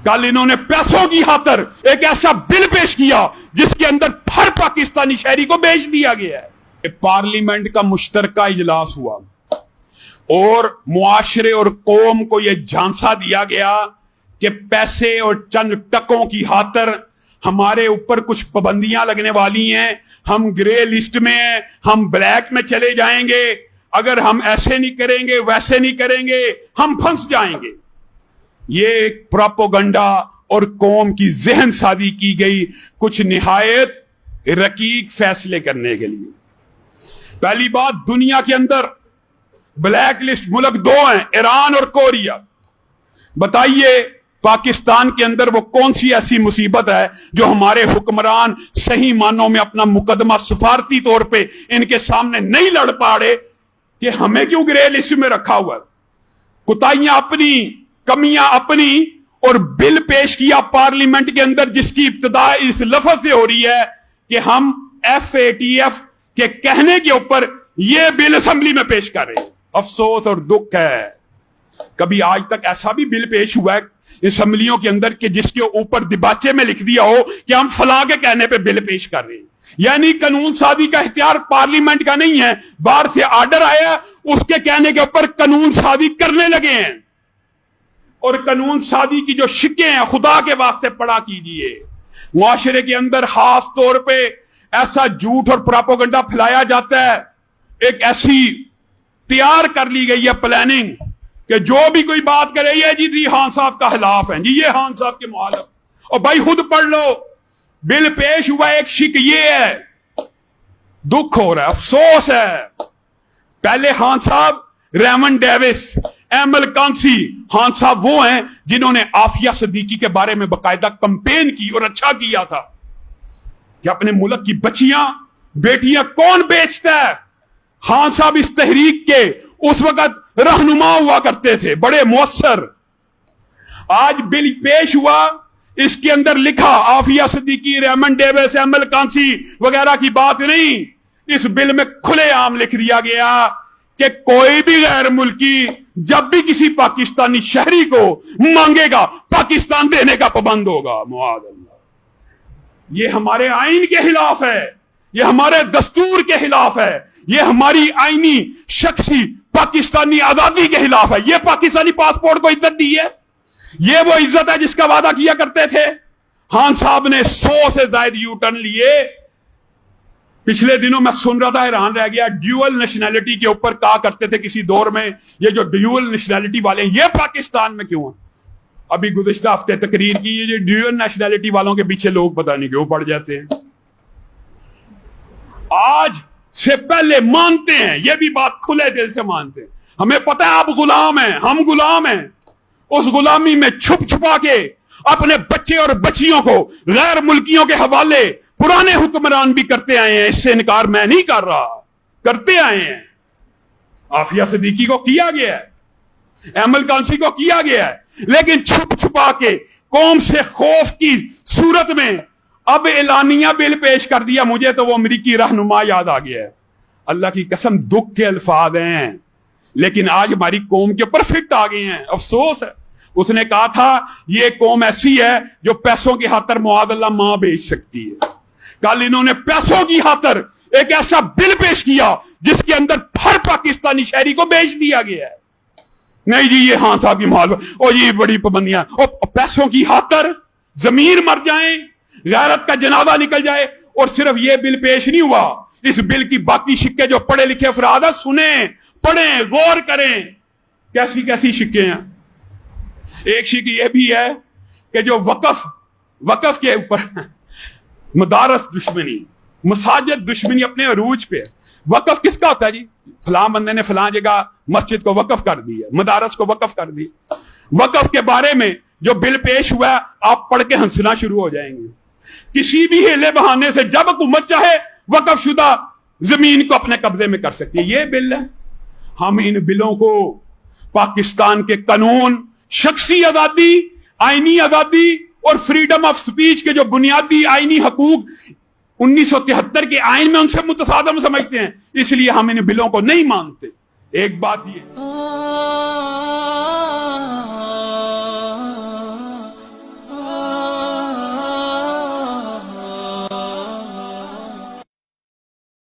कल इन्होंने पैसों की खातर एक ऐसा बिल पेश किया जिसके अंदर हर पाकिस्तानी शहरी को बेच दिया गया है। पार्लियामेंट का मुश्तरका इजलास हुआ और मुआशरे और कौम को यह झांसा दिया गया कि पैसे और चंद टकों की खातर हमारे ऊपर कुछ पाबंदियां लगने वाली हैं, हम ग्रे लिस्ट में हैं, हम ब्लैक में चले जाएंगे, अगर हम ऐसे नहीं करेंगे वैसे नहीं करेंगे हम फंस जाएंगे। ये प्रोपोगंडा और कौम की जहन साजी की गई कुछ निहायत रकीक फैसले करने के लिए। पहली बात, दुनिया के अंदर ब्लैक लिस्ट मुल्क दो हैं, ईरान और कोरिया। बताइए पाकिस्तान के अंदर वो कौन सी ऐसी मुसीबत है जो हमारे हुक्मरान सही मानों में अपना मुकदमा सफारती तौर पे इनके सामने नहीं लड़ पा रहे कि हमें क्यों ग्रे लिस्ट में रखा हुआ है। कुताइयां अपनी, कमियां अपनी, और बिल पेश किया पार्लियामेंट के अंदर जिसकी इब्तिदा इस लफ्ज से हो रही है कि हम FATF के कहने के ऊपर यह बिल असेंबली में पेश कर रहे हैं। अफसोस और दुख है, कभी आज तक ऐसा भी बिल पेश हुआ है असेंबलियों के अंदर कि जिसके ऊपर दिबाचे में लिख दिया हो कि हम फलां के कहने पे बिल पेश कर रहे हैं। यानी कानून साजी का इख्तियार पार्लियामेंट का नहीं है, बाहर से आर्डर आया उसके कहने के ऊपर कानून साजी करने लगे हैं। और कानून साजी की जो शिक्के हैं खुदा के वास्ते पड़ा कीजिए। मुआशरे के अंदर खास तौर पे ऐसा झूठ और प्रोपेगेंडा फैलाया जाता है, एक ऐसी तैयार कर ली गई है प्लानिंग कि जो भी कोई बात करे ये जी खान साहब का खिलाफ है, जी ये खान साहब के मुखालिफ। और भाई खुद पढ़ लो, बिल पेश हुआ, एक शिक ये है, दुख हो रहा है, अफसोस है। पहले खान साहब रेमन डेविस, एमल कांसी खान साहब वो हैं जिन्होंने आफिया सिद्दीकी के बारे में बाकायदा कंपेन की और अच्छा किया था कि अपने मुल्क की बच्चियां बेटियां कौन बेचता है। खान साहब इस तहरीक के उस वक्त रहनुमा हुआ करते थे, बड़े मुअस्सर। आज बिल पेश हुआ, इसके अंदर लिखा आफिया सिद्दीकी, रेमन डेविस, एमल कांसी वगैरह की बात नहीं, इस बिल में खुलेआम लिख दिया गया कि कोई भी गैर मुल्की जब भी किसी पाकिस्तानी शहरी को मांगेगा पाकिस्तान देने का पाबंद होगा। मुआज़ल्लाह, ये हमारे आइन के खिलाफ है, ये हमारे दस्तूर के खिलाफ है, ये हमारी आईनी शख्सी पाकिस्तानी आजादी के खिलाफ है। ये पाकिस्तानी पासपोर्ट को इज्जत दी है, ये वो इज्जत है जिसका वादा किया करते थे। खान साहब ने 100 से ज्यादा यू टर्न लिए। पिछले दिनों मैं सुन रहा था, हैरान रह गया, ड्यूअल नेशनैलिटी के ऊपर कहा करते थे किसी दौर में ये जो ड्यूअल नेशनैलिटी वाले हैं ये पाकिस्तान में क्यों है। अभी गुज़िश्ता हफ्ते तकरीर की, ये ड्यूअल नेशनैलिटी वालों के पीछे लोग पता नहीं क्यों पड़ जाते हैं। आज से पहले मानते हैं, ये भी बात खुले दिल से मानते हैं, हमें पता है आप गुलाम हैं, हम गुलाम हैं। उस गुलामी में छुप छुपा के अपने बच्चे और बच्चियों को गैर मुल्कियों के हवाले पुराने हुक्मरान भी करते आए हैं, इससे इनकार मैं नहीं कर रहा, करते आए हैं। आफिया सिद्दीकी को किया गया है, एमल कांसी को किया गया है, लेकिन छुप छुपा के कौम से खौफ की सूरत में अब एलानिया बिल पेश कर दिया। मुझे तो वो अमरीकी रहनुमा याद आ गया है। अल्लाह की कसम दुख के अल्फाज हैं, लेकिन आज हमारी कौम के ऊपर फिट आ गए हैं, अफसोस है। उसने कहा था ये कौम ऐसी है जो पैसों की खातर मुआदला मां बेच सकती है। कल इन्होंने पैसों की खातर एक ऐसा बिल पेश किया जिसके अंदर हर पाकिस्तानी शहरी को बेच दिया गया है। नहीं जी ये खान साहब की मुखालिफ, और ये बड़ी पाबंदियां, और पैसों की खातर जमीर मर जाए, गैरत का जनाजा निकल जाए। और सिर्फ ये बिल पेश नहीं हुआ, इस बिल की बाकी शिक्के जो पढ़े लिखे अफराद है सुने, पढ़ें, गौर करें कैसी कैसी शिक्के हैं। एक शिक ये भी है कि जो वकफ के ऊपर मदारस दुश्मनी, मसाजिद दुश्मनी अपने अरूज पे। वकफ किसका होता है जी? फलां बंदे ने फलां जगह मस्जिद को वकफ कर दी है, मदारस को वकफ कर दी। वकफ के बारे में जो बिल पेश हुआ है आप पढ़ के हंसना शुरू हो जाएंगे। किसी भी हीले बहाने से जब हुकूमत चाहे वकफ शुदा जमीन को अपने कब्जे में कर सकती है। ये बिल है। हम इन बिलों को पाकिस्तान के कानून, शख्सी आजादी, आईनी आजादी और फ्रीडम ऑफ स्पीच के जो बुनियादी आईनी हकूक 1973 के आइन में उनसे मुतसादम समझते हैं, इसलिए हम इन बिलों को नहीं मानते। एक बात ये